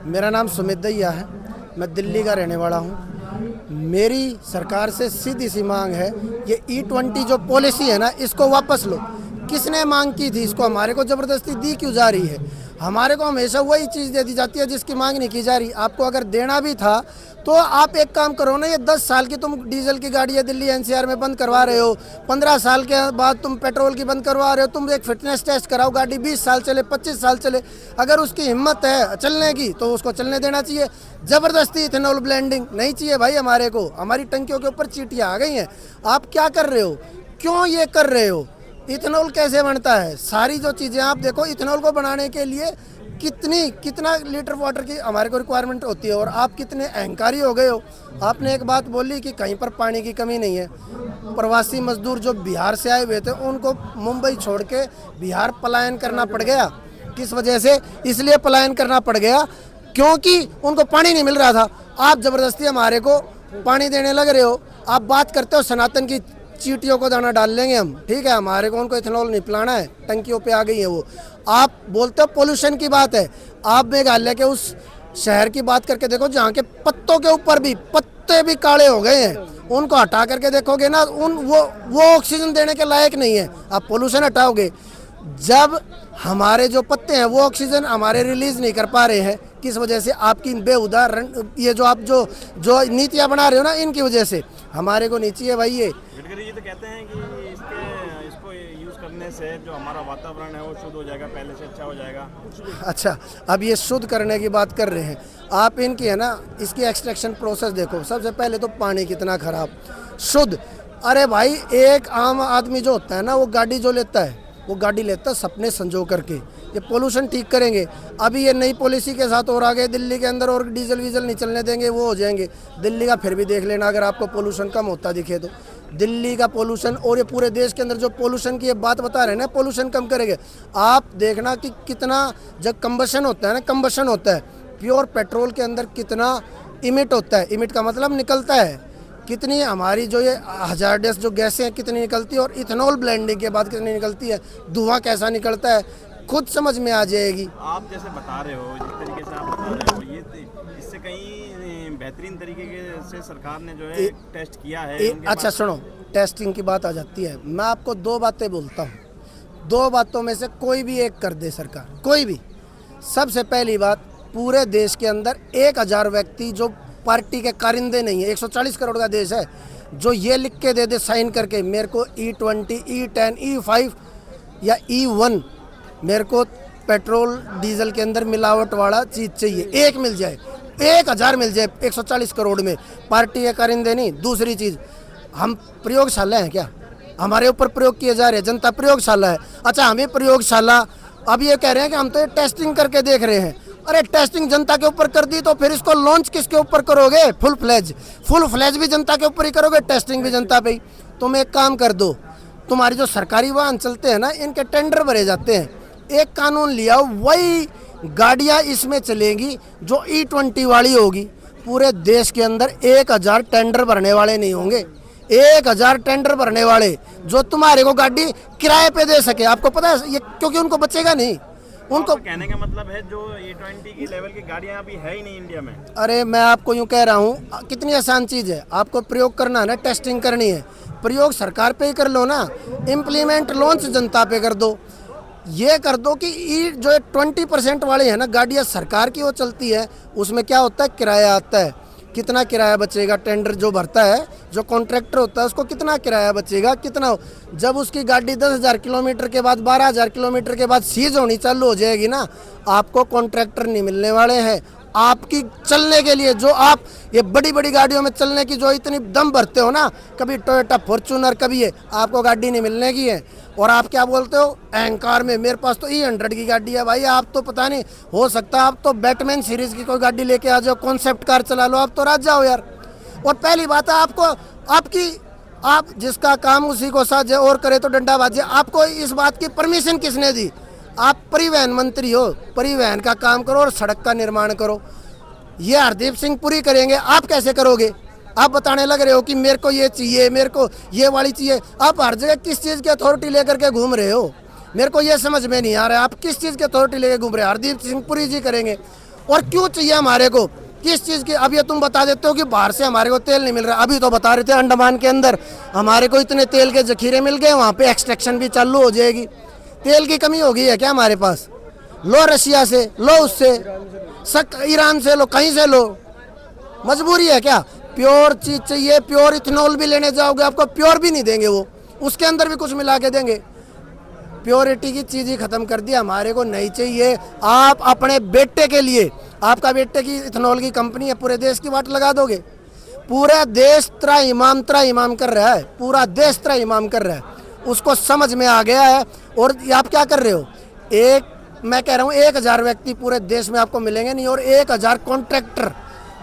मेरा नाम सुमित दैया है। मैं दिल्ली का रहने वाला हूँ। मेरी सरकार से सीधी सी मांग है, ये E20 जो पॉलिसी है ना, इसको वापस लो। किसने मांग की थी इसको? हमारे को ज़बरदस्ती दी क्यों जा रही है? हमारे को हमेशा वही चीज़ दे दी जाती है जिसकी मांग नहीं की जा रही। आपको अगर देना भी था तो आप एक काम करो ना, ये 10 साल की तुम डीजल की गाड़ियाँ दिल्ली NCR में बंद करवा रहे हो, 15 साल के बाद तुम पेट्रोल की बंद करवा रहे हो। तुम एक फिटनेस टेस्ट कराओ, गाड़ी 20 साल चले, 25 साल चले। अगर उसकी हिम्मत है चलने की तो उसको चलने देना चाहिए। ज़बरदस्ती इथेनॉल ब्लेंडिंग नहीं चाहिए भाई हमारे को। हमारी टंकियों के ऊपर चींटियाँ आ गई हैं। आप क्या कर रहे हो? क्यों ये कर रहे हो? इथेनॉल कैसे बनता है? सारी जो चीज़ें आप देखो, इथेनॉल को बनाने के लिए कितना लीटर वाटर की हमारे को रिक्वायरमेंट होती है, और आप कितने अहंकारी हो गए हो। आपने एक बात बोली कि कहीं पर पानी की कमी नहीं है। प्रवासी मजदूर जो बिहार से आए हुए थे, उनको मुंबई छोड़ के बिहार पलायन करना पड़ गया। किस वजह से? इसलिए पलायन करना पड़ गया क्योंकि उनको पानी नहीं मिल रहा था। आप ज़बरदस्ती हमारे को पानी देने लग रहे हो। आप बात करते हो सनातन की चींटियों को दाना डाल लेंगे हम, ठीक है, हमारे को उनको इथेनॉल नहीं पिलाना है, टंकियों पे आ गई है वो। आप बोलते हो पोल्यूशन की बात है। आप मेघालय के उस शहर की बात करके देखो जहाँ के पत्तों के ऊपर भी पत्ते भी काले हो गए हैं। उनको हटा करके देखोगे ना, वो ऑक्सीजन देने के लायक नहीं है। आप पोल्यूशन हटाओगे, जब हमारे जो पत्ते हैं वो ऑक्सीजन हमारे रिलीज नहीं कर पा रहे हैं। किस वजह से? आपकी बेहुदा ये जो आप जो नीतियाँ बना रहे हो ना, इनकी वजह से। हमारे को नहीं चाहिए भाई ये। गडकरी जी तो कहते हैं कि इसको यूज़ करने से जो हमारा वातावरण है वो शुद्ध हो जाएगा, पहले से अच्छा हो जाएगा। अच्छा, अब ये शुद्ध करने की बात कर रहे हैं आप। इनकी है ना, इसकी एक्सट्रैक्शन प्रोसेस देखो। सबसे पहले तो पानी कितना खराब। शुद्ध? अरे भाई, एक आम आदमी जो होता है ना, वो गाड़ी जो लेता है, वो गाड़ी लेता है सपने संजो करके। ये पोल्यूशन ठीक करेंगे। अभी ये नई पॉलिसी के साथ और आगे दिल्ली के अंदर और डीजल वीजल नहीं चलने देंगे, वो हो जाएंगे। दिल्ली का फिर भी देख लेना, अगर आपको पोल्यूशन कम होता दिखे तो। दिल्ली का पोल्यूशन और ये पूरे देश के अंदर जो पोल्यूशन की ये बात बता रहे हैं ना, पोल्यूशन कम करेंगे। आप देखना कि कितना जब कंबशन होता है ना, कंबशन होता है प्योर पेट्रोल के अंदर, कितना इमिट होता है। इमिट का मतलब निकलता है। कितनी हमारी जो ये हजारडस जो गैसें हैं कितनी निकलती है, और इथेनॉल ब्लेंडिंग के बाद कितनी निकलती है, धुआं कैसा निकलता है, खुद समझ में आ जाएगी। आप जैसे बता रहे हो, जिस तरीके से आप बता रहे हो, ये इससे कहीं बेहतरीन तरीके से सरकार ने जो है टेस्ट किया है। अच्छा सुनो, टेस्टिंग की बात आ जाती है। मैं आपको दो बातें बोलता हूँ, दो बातों में से कोई भी एक कर दे सरकार, कोई भी। सबसे पहली बात, पूरे देश के अंदर 1000 व्यक्ति जो पार्टी के कारिंदे नहीं है, 140 करोड़ का देश है, जो ये लिख के दे दे साइन करके, मेरे को E20, E10, E5 या E1 मेरे को पेट्रोल डीजल के अंदर मिलावट वाला चीज़ चाहिए, एक मिल जाए, 1000 मिल जाए 140 करोड़ में, पार्टी के कारिंदे नहीं। दूसरी चीज़, हम प्रयोगशाला हैं क्या? हमारे ऊपर प्रयोग किए जा रहे हैं, जनता प्रयोगशाला है। अच्छा, हमें प्रयोगशाला अब ये कह रहे हैं कि हम तो ये टेस्टिंग करके देख रहे हैं। अरे टेस्टिंग जनता के ऊपर कर दी तो फिर इसको लॉन्च किसके ऊपर करोगे? फुल फ्लेज भी जनता के ऊपर ही करोगे, टेस्टिंग भी जनता पे ही। तुम एक काम कर दो, तुम्हारी जो सरकारी वाहन चलते हैं ना, इनके टेंडर भरे जाते हैं। एक कानून लिया, वही गाड़ियाँ इसमें चलेंगी जो E20 वाली होगी। पूरे देश के अंदर 1000 टेंडर भरने वाले नहीं होंगे, 1000 टेंडर भरने वाले जो तुम्हारे को गाड़ी किराए पे दे सके। आपको पता है ये, क्योंकि उनको बचेगा नहीं। उनको कहने का मतलब है जो E20 की लेवल की गाड़ियां अभी है ही नहीं इंडिया में। अरे मैं आपको यूँ कह रहा हूँ, कितनी आसान चीज़ है। आपको प्रयोग करना है ना, टेस्टिंग करनी है, प्रयोग सरकार पे ही कर लो ना, इम्प्लीमेंट लॉन्च जनता पे कर दो। ये कर दो कि जो 20% वाली है ना गाड़ियाँ सरकार की वो चलती है, उसमें क्या होता है, किराया आता है। कितना किराया बचेगा? टेंडर जो भरता है, जो कॉन्ट्रैक्टर होता है, उसको कितना किराया बचेगा? कितना? जब उसकी गाड़ी 10,000 किलोमीटर के बाद, 12,000 किलोमीटर के बाद सीज होनी चालू हो जाएगी ना, आपको कॉन्ट्रैक्टर नहीं मिलने वाले हैं। आपकी चलने के लिए जो आप ये बड़ी बड़ी गाड़ियों में चलने की जो इतनी दम भरते हो ना, कभी टोयोटा फॉर्च्यूनर, कभी ये, आपको गाड़ी नहीं मिलने की है। और आप क्या बोलते हो अहंकार में, मेरे पास तो E100 की गाड़ी है। भाई आप तो पता नहीं, हो सकता आप तो बैटमैन सीरीज की कोई गाड़ी लेके आ जाओ, कॉन्सेप्ट कार चला लो, आप तो राज जाओ यार। और पहली बात है, आप जिसका काम उसी को साझे और करे तो डंडा बाजे। आपको इस बात की परमिशन किसने दी? आप परिवहन मंत्री हो, परिवहन का काम करो और सड़क का निर्माण करो। ये हरदीप सिंह पुरी करेंगे, आप कैसे करोगे? आप बताने लग रहे हो कि मेरे को ये चाहिए, मेरे को ये वाली चाहिए। आप हर जगह किस चीज़ की अथॉरिटी लेकर के घूम रहे हो? मेरे को ये समझ में नहीं आ रहा है, आप किस चीज़ की अथॉरिटी लेकर घूम रहे हैं? हरदीप सिंह पुरी जी करेंगे। और क्यों चाहिए हमारे को, किस चीज़ की? अब ये तुम बता देते हो कि बाहर से हमारे को तेल नहीं मिल रहा, अभी तो बता रहे थे अंडमान के अंदर हमारे को इतने तेल के जखीरे मिल गए, वहाँ पे एक्सट्रैक्शन भी चालू हो जाएगी। तेल की कमी हो गई है क्या हमारे पास? लो रशिया से, लो उससे, ईरान से लो, कहीं से लो, मजबूरी है क्या? प्योर चीज चाहिए, प्योर इथेनॉल भी लेने जाओगे आपको प्योर भी नहीं देंगे, वो उसके अंदर भी कुछ मिला के देंगे। प्योरिटी की चीज ही खत्म कर दी, हमारे को नहीं चाहिए। आप अपने बेटे के लिए, आपका बेटे की इथेनॉल की कंपनी है, पूरे देश की वाट लगा दोगे? पूरा देश त्रा इमाम कर रहा है, पूरा देश त्रा इमाम कर रहा है, उसको समझ में आ गया है। और आप क्या कर रहे हो? मैं कह रहा हूँ 1000 व्यक्ति पूरे देश में आपको मिलेंगे नहीं, और 1000 कॉन्ट्रैक्टर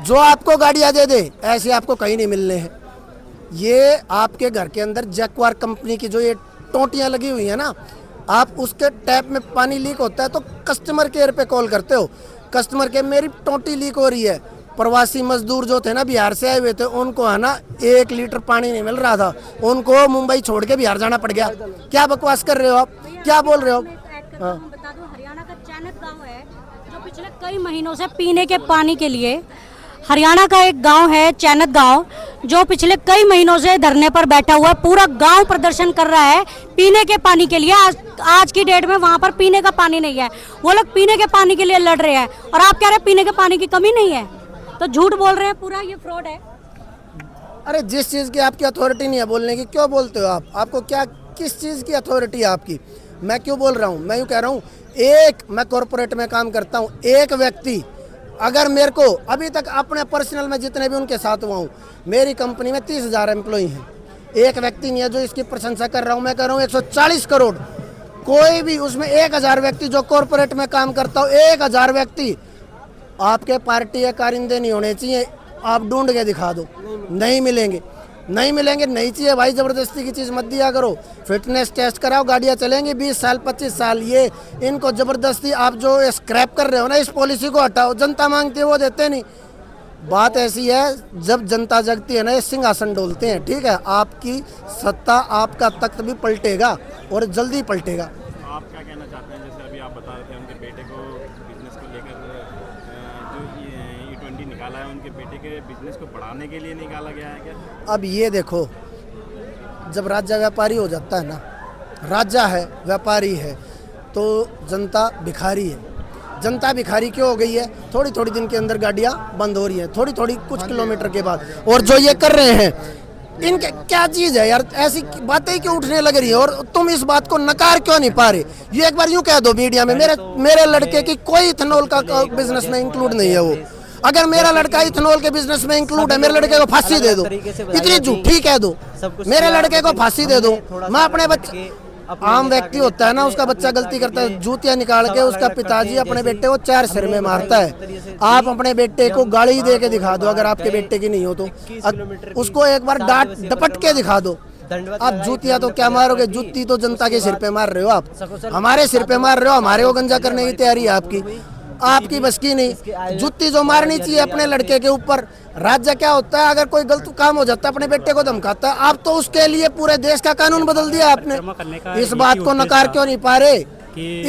जो आपको गाड़ियाँ दे दे, ऐसे आपको कहीं नहीं मिलने हैं। ये आपके घर के अंदर जैक्वार कंपनी की जो ये टोंटियाँ लगी हुई है ना, आप उसके टैप में पानी लीक होता है तो कस्टमर केयर पे कॉल करते हो, कस्टमर केयर मेरी टोंटी लीक हो रही है। प्रवासी मजदूर जो थे ना, बिहार से आए हुए थे, उनको है ना 1 लीटर पानी नहीं मिल रहा था, उनको मुंबई छोड़ के बिहार जाना पड़ गया। क्या बकवास कर रहे हो आप, क्या बोल रहे हो? हाँ। बता दूं, हरियाणा का चैनत गांव है जो पिछले कई महीनों से पीने के पानी के लिए, हरियाणा का एक गांव है चैनत गांव, जो पिछले कई महीनों से धरने पर बैठा हुआ है। पूरा गांव प्रदर्शन कर रहा है पीने के पानी के लिए। आज की डेट में वहां पर पीने का पानी नहीं है, वो लोग पीने के पानी के लिए लड़ रहे हैं, और आप कह रहे हैं पीने के पानी की कमी नहीं है, तो झूठ बोल रहे हैं, पूरा ये फ्रॉड है। अरे जिस चीज़ की आपकी अथॉरिटी नहीं है बोलने की, क्यों बोलते हो आप? आपको क्या, किस चीज़ की अथॉरिटी है आपकी? मैं क्यों बोल रहा हूँ? मैं यूँ कह रहा हूँ, मैं कॉरपोरेट में काम करता हूँ, एक व्यक्ति अगर मेरे को अभी तक अपने पर्सनल में जितने भी उनके साथ हुआ हूँ, मेरी कंपनी में 30,000 एम्प्लॉई हैं, एक व्यक्ति नहीं है जो इसकी प्रशंसा कर रहा हूँ। मैं कह रहा हूँ 140 करोड़, कोई भी उसमें 1000 व्यक्ति जो कॉरपोरेट में काम करता हो, 1000 व्यक्ति आपके पार्टी या कारिंदे नहीं होने चाहिए। आप ढूंढ के दिखा दो, नहीं मिलेंगे, नहीं मिलेंगे, नहीं चाहिए भाई। ज़बरदस्ती की चीज़ मत दिया करो, फिटनेस टेस्ट कराओ, गाड़ियाँ चलेंगी 20 साल 25 साल। ये इनको ज़बरदस्ती आप जो स्क्रैप कर रहे हो ना, इस पॉलिसी को हटाओ। जनता मांगती है वो देते नहीं। बात ऐसी है, जब जनता जगती है ना, ये सिंहासन डोलते हैं, ठीक है? आपकी सत्ता, आपका तख्त भी पलटेगा और जल्दी पलटेगा। आप क्या कहना चाहते हैं? जैसे अभी आप बता रहे थे उनके बेटे को बिजनेस को लेकर जो E20 निकाला है, उनके बेटे के बिजनेस को बढ़ाने के लिए निकाला गया है क्या? अब ये देखो, जब राज्य व्यापारी हो जाता है ना, राजा है, व्यापारी है, तो जनता भिखारी है। जनता भिखारी क्यों हो गई है? थोड़ी थोड़ी दिन के अंदर गाड़ियाँ बंद हो रही हैं, थोड़ी थोड़ी कुछ किलोमीटर के बाद। और जो ये कर रहे हैं, इनके क्या चीज़ है यार? ऐसी बातें क्यों उठने लग रही है? और तुम इस बात को नकार क्यों नहीं पा रहे? ये एक बार यूँ कह दो मीडिया में, मेरे लड़के की कोई इथेनॉल का बिजनेस में इंक्लूड नहीं है। वो अगर मेरा लड़का इथेनॉल के बिजनेस में इंक्लूड है, मेरे लड़के को फांसी दे दो, इतनी झूठी कह दो, मेरे लड़के को फांसी दे दो। मैं अपने बच्चे, आम व्यक्ति होता है ना, उसका बच्चा गलती करता है, जूतियां निकाल के उसका पिताजी अपने बेटे को 4 सिर में मारता है। आप अपने बेटे को गाली दे के दिखा दो, अगर आपके बेटे की नहीं हो तो उसको एक बार डांट डपट के दिखा दो। आप जूतियां तो क्या मारोगे? जूती तो जनता के सिर पे मार रहे हो आप, हमारे सिर पे मार रहे हो। हमारे को गंजा करने की तैयारी है आपकी बस की नहीं। जुत्ती जो मारनी चाहिए अपने लड़के के ऊपर। राज्य क्या होता है, अगर कोई गलत काम हो जाता है अपने बेटे को धमकाता है, आप तो उसके लिए पूरे देश का कानून बदल दिया आपने। इस बात को नकार क्यों नहीं पा रहे?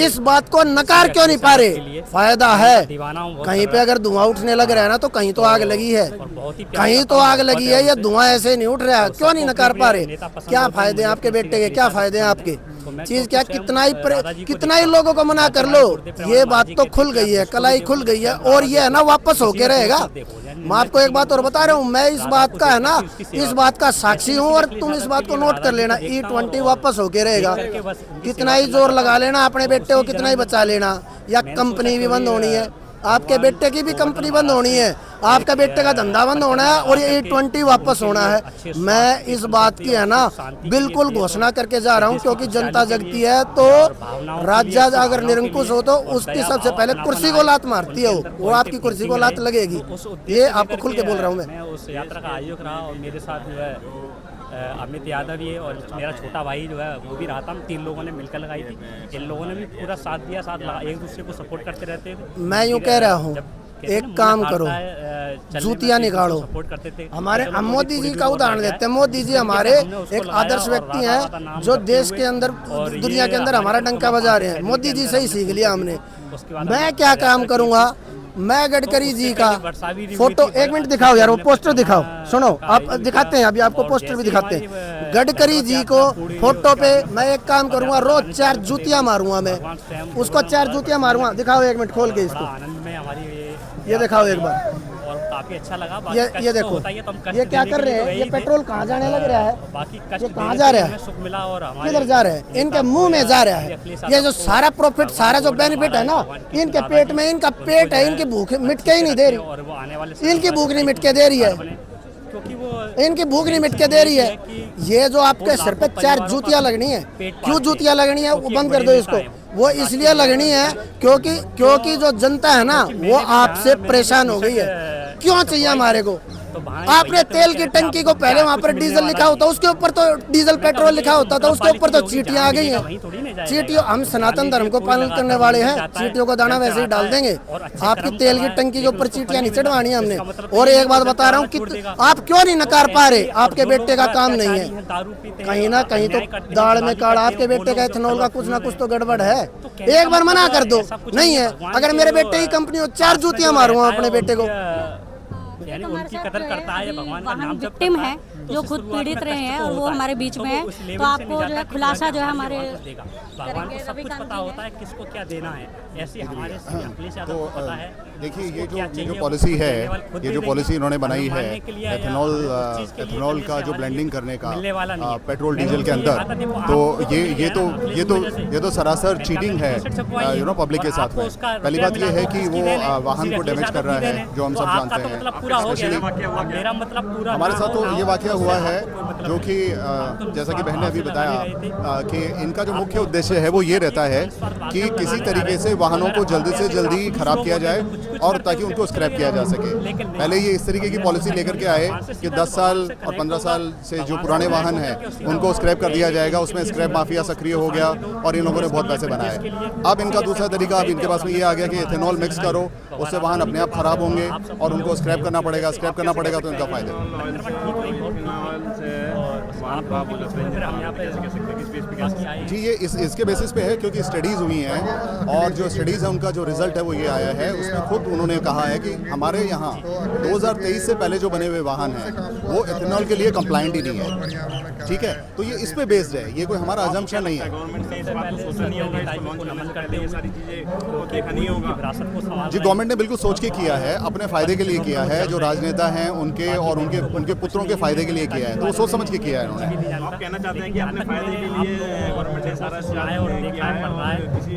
इस बात को नकार क्यों नहीं पा रहे? फायदा है, कहीं पे अगर धुआं उठने लग रहा है ना, तो कहीं तो आग लगी है, कहीं तो आग लगी है। ये धुआं ऐसे नहीं उठ रहा है, क्यों नहीं नकार पा रहे? क्या फायदे हैं आपके बेटे के? क्या फायदे हैं आपके? चीज क्या, कितना ही लोगों को मना कर लो, ये बात तो खुल गई है, कलाई खुल गई है, और ये है ना वापस होके रहेगा। मैं आपको एक बात और बता रहा हूँ, मैं इस बात का है ना, इस बात का साक्षी हूँ, और तुम इस बात को नोट कर लेना, E20 वापस होके रहेगा। कितना ही जोर लगा लेना, अपने बेटे को कितना ही बचा लेना, या कंपनी भी बंद होनी है, आपके बेटे की भी कंपनी बंद होनी है, आपका बेटे का धंधा बंद होना है, और ये E20 वापस होना है। मैं इस बात की है ना बिल्कुल घोषणा करके जा रहा हूँ, क्योंकि जनता जगती है तो राज्य अगर निरंकुश हो तो उसकी सबसे पहले कुर्सी को लात मारती है, वो आपकी कुर्सी को लात लगेगी। ये आपको खुल के बोल रहा हूँ मैं। उस यात्रा का आयोजक रहा, और मेरे साथ जो है अमित यादव भी है, और मेरा छोटा भाई जो है वो भी रहा था। हम 3 लोगों ने मिलकर लगाई थी। इन लोगों ने भी पूरा साथ दिया, एक दूसरे को सपोर्ट करते रहते थे। मैं यूँ कह रहा हूँ, एक काम करो, जूतियां निकालो। हमारे हम मोदी जी का उदाहरण देते हैं। मोदी जी हमारे एक आदर्श व्यक्ति हैं, जो देश के अंदर, दुनिया के अंदर हमारा डंका बजा रहे हैं। मोदी जी से ही सीख लिया हमने। मैं क्या काम करूंगा? मैं गडकरी जी का वर्षा भी नहीं हुई फोटो, थी, एक मिनट दिखाओ यार, वो पोस्टर दिखाओ, सुनो आप दिखाते हैं, अभी आपको पोस्टर भी दिखाते हैं। गडकरी जी को फोटो पे मैं एक काम करूंगा, रोज 4 जूतियां मारूंगा, मैं उसको 4 जूतियां मारूंगा। दिखाओ एक मिनट खोल के इसको, आनंद में हमारी ये दिखाओ एक बार, और काफी अच्छा लगा। ये देखो, ये क्या कर रहे हैं, ये पेट्रोल कहाँ जाने लग रहा है, बाकी ये कहाँ जा रहा है, सुख मिला और किधर जा रहे हैं, इनके मुंह में जा रहा है। ये जो सारा प्रॉफिट, सारा जो बेनिफिट है ना, इनके पेट में, इनका पेट है, इनकी भूख मिट के ही नहीं दे रही, और वो आने वाले इनकी भूख नहीं मिट के दे रही है, क्योंकि वो इनकी भूख नहीं मिट के दे रही है। ये जो आपके सर पे 4 जूतियां लगनी है, क्यों जूतियां लगनी है, वो बंद कर दो इसको। वो इसलिए लगनी है क्योंकि जो जनता है ना, वो आपसे परेशान हो गई है। क्यों चाहिए हमारे को? आपने तेल की टंकी को पहले वहाँ पर डीजल लिखा होता, उसके ऊपर तो डीजल पेट्रोल लिखा होता था, उसके ऊपर तो चीटियां आ गई हैं। चीटियों, हम सनातन धर्म को पालन करने वाले हैं, चीटियों को दाना वैसे ही डाल देंगे। आपकी तेल की टंकी के ऊपर चीटियां नहीं चढ़वानी हमने। और एक बात बता रहा हूँ कि आप क्यों नहीं नकार पा रहे, आपके बेटे का काम नहीं है, कहीं ना कहीं तो दाढ़ में काढ़ा, आपके बेटे का इथेनॉल का कुछ ना कुछ तो गड़बड़ है। एक बार मना कर दो, नहीं है। अगर मेरे बेटे की कंपनी हो, 4 जूतियां मारूंगा अपने बेटे को। यानी उनकी कदर करता है, भगवान का नाम जप विक्टिम करता है, जो खुद पीड़ित रहे हैं और वो हमारे बीच में है, तो आपको जो है खुलासा जो है हमारे भगवान को सब कुछ पता होता है किसको क्या देना है। ऐसे हमारे अखिलेश यादव को पता है। देखिए ये जो पॉलिसी है, ये जो पॉलिसी इन्होंने बनाई है, एथेनॉल का जो ब्लेंडिंग करने का पेट्रोल डीजल के अंदर, तो ये तो सरासर चीटिंग है पब्लिक के साथ में। पहली बात ये है कि वो वाहन को डैमेज कर रहा है, जो हम सब जानते हैं। मेरा मतलब पूरा हमारे साथ तो ये वाकया हुआ है, जो कि जैसा कि बहन ने अभी बताया कि इनका जो मुख्य उद्देश्य है वो ये रहता है कि किसी तरीके से वाहनों को जल्दी से जल्दी खराब किया जाए और ताकि उनको स्क्रैप किया जा सके। पहले ये इस तरीके की पॉलिसी लेकर के आए कि 10 साल और 15 साल से जो पुराने वाहन हैं उनको स्क्रैप कर दिया जाएगा, उसमें स्क्रैप माफिया सक्रिय हो गया और इन लोगों ने बहुत पैसे बनाए। अब इनका दूसरा तरीका, अब इनके पास में ये आ गया कि एथेनॉल मिक्स करो, उससे वाहन अपने आप खराब होंगे और उनको स्क्रैप करना पड़ेगा तो इनका फायदा। जी ये इसके बेसिस पे है, क्योंकि स्टडीज़ हुई हैं और जो स्टडीज़ है उनका जो रिजल्ट है वो ये आया है। उसमें खुद उन्होंने कहा है कि हमारे यहाँ 2023 से पहले जो बने हुए वाहन हैं वो एथेनॉल के लिए कंप्लाइंट ही नहीं है। ठीक है, तो ये इस पे बेस्ड है, ये कोई हमारा अजम्पशन नहीं है। जी गवर्नमेंट ने बिल्कुल सोच के किया है, अपने फायदे के लिए किया है, जो राजनेता हैं उनके और उनके पुत्रों के फायदे के लिए किया है, तो वो सोच समझ के किया है उन्होंने। आप कहना चाहते हैं कि अपने फायदे के लिए गवर्नमेंट ने सारा सुना है और देखा है,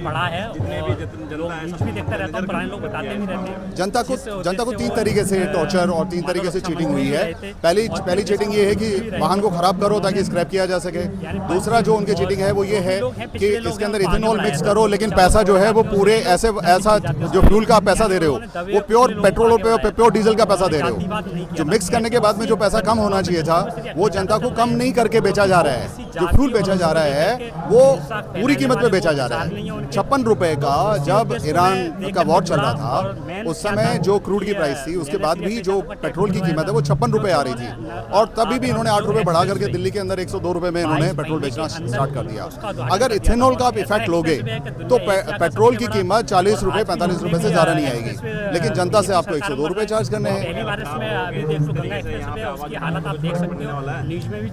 पढ़ा है, जितने भी जनता है न्यूज़ भी देखता रहता हूँ, पुराने लोग बताते भी रहते हैं। जनता को 3 तरीके से टॉर्चर और 3 तरीके से चीटिंग हुई है। पहली चीटिंग ये है कि वाहन को खराब करो ताकि स्क्रैप किया जा सके। दूसरा जो उनकी चीटिंग है वो ये है कि इसके अंदर इथेनॉल मिक्स करो, लेकिन पैसा जो है वो पूरे ऐसा जो फ्यूल का पैसा दे रहे हो वो प्योर पेट्रोल और प्योर डीजल का पैसा दे रहे हो। जो मिक्स करने के बाद में जो पैसा कम होना चाहिए था वो जनता को कम नहीं करके बेचा जा रहा है। जो फ्यूल बेचा जा रहा है वो पूरी कीमत पे बेचा जा रहा है। 56 रुपए का जब ईरान का वॉर चल रहा था उस समय जो क्रूड की प्राइस थी, उसके बाद भी जो पेट्रोल की कीमत है वो 56 रुपए आ रही थी, और तभी भी इन्होंने 8 रुपए बढ़ा करके दिल्ली के अंदर 102 रुपए में इन्होंने पेट्रोल बेचना स्टार्ट कर दिया। अगर इथेनॉल का आप इफेक्ट लोगे तो पेट्रोल की कीमत 40 रुपए 45 रुपए से ज्यादा नहीं आएगी, लेकिन जनता से आपको 102 रुपए चार्ज करने हैं।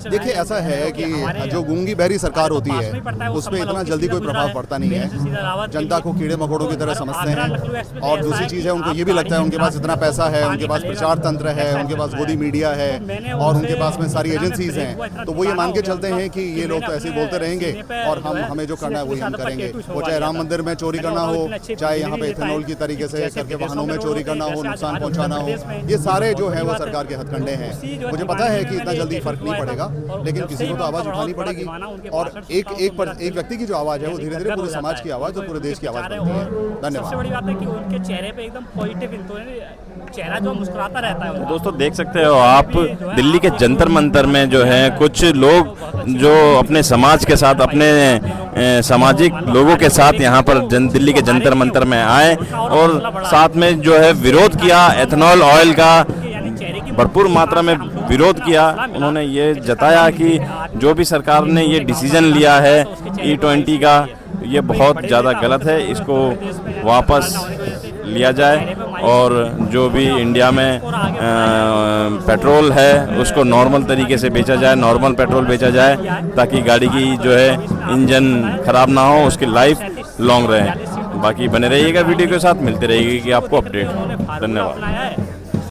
देखिए ऐसा है कि जो गूंगी बहरी सरकार होती है उसमें इतना जल्दी कोई प्रभाव पड़ता नहीं है। जनता को कीड़े मकोड़ों की तरह समझते हैं। और दूसरी चीज़ है, उनको ये भी लगता है उनके पास इतना पैसा है, उनके पास प्रचार तंत्र है, उनके पास गोदी मीडिया है और उनके पास में सारी एजेंसीज हैं, तो वो ये मान के चलते हैं कि ये लोग तो ऐसे ही बोलते रहेंगे और हमें जो करना है वही हम करेंगे। वो चाहे राम मंदिर में चोरी करना हो, चाहे यहाँ पे इथेनॉल की तरीके से करके वाहनों में चोरी करना हो, नुकसान पहुँचाना हो, ये सारे जो है वो सरकार के हथकंडे हैं। मुझे पता है कि इतना जल्दी फर्क नहीं पड़ेगा, लेकिन किसी को तो आवाज़ उठानी पड़ेगी। और एक व्यक्ति की जो आवाज़ है वो धीरे धीरे पूरे समाज की आवाज़ और पूरे देश की आवाज़ बनती है। धन्यवाद। सबसे बड़ी बात है कि उनके चेहरे पे एकदम पॉजिटिव चेहरा जो मुस्कुराता रहता है। दोस्तों देख सकते हो आप, दिल्ली के जंतर मंतर में जो है कुछ लोग जो अपने समाज के साथ, अपने सामाजिक लोगों के साथ यहाँ पर दिल्ली के जंतर मंतर में आए और साथ में जो है विरोध किया, एथेनॉल ऑयल का भरपूर मात्रा में विरोध किया। उन्होंने ये जताया कि जो भी सरकार ने ये डिसीजन लिया है E20 का, ये बहुत ज़्यादा गलत है, इसको वापस लिया जाए और जो भी इंडिया में पेट्रोल है उसको नॉर्मल तरीके से बेचा जाए, नॉर्मल पेट्रोल बेचा जाए, ताकि गाड़ी की जो है इंजन खराब ना हो, उसकी लाइफ लॉन्ग रहे। बाकी बने रहिएगा वीडियो के साथ, मिलते रहेगी कि आपको अपडेट। धन्यवाद।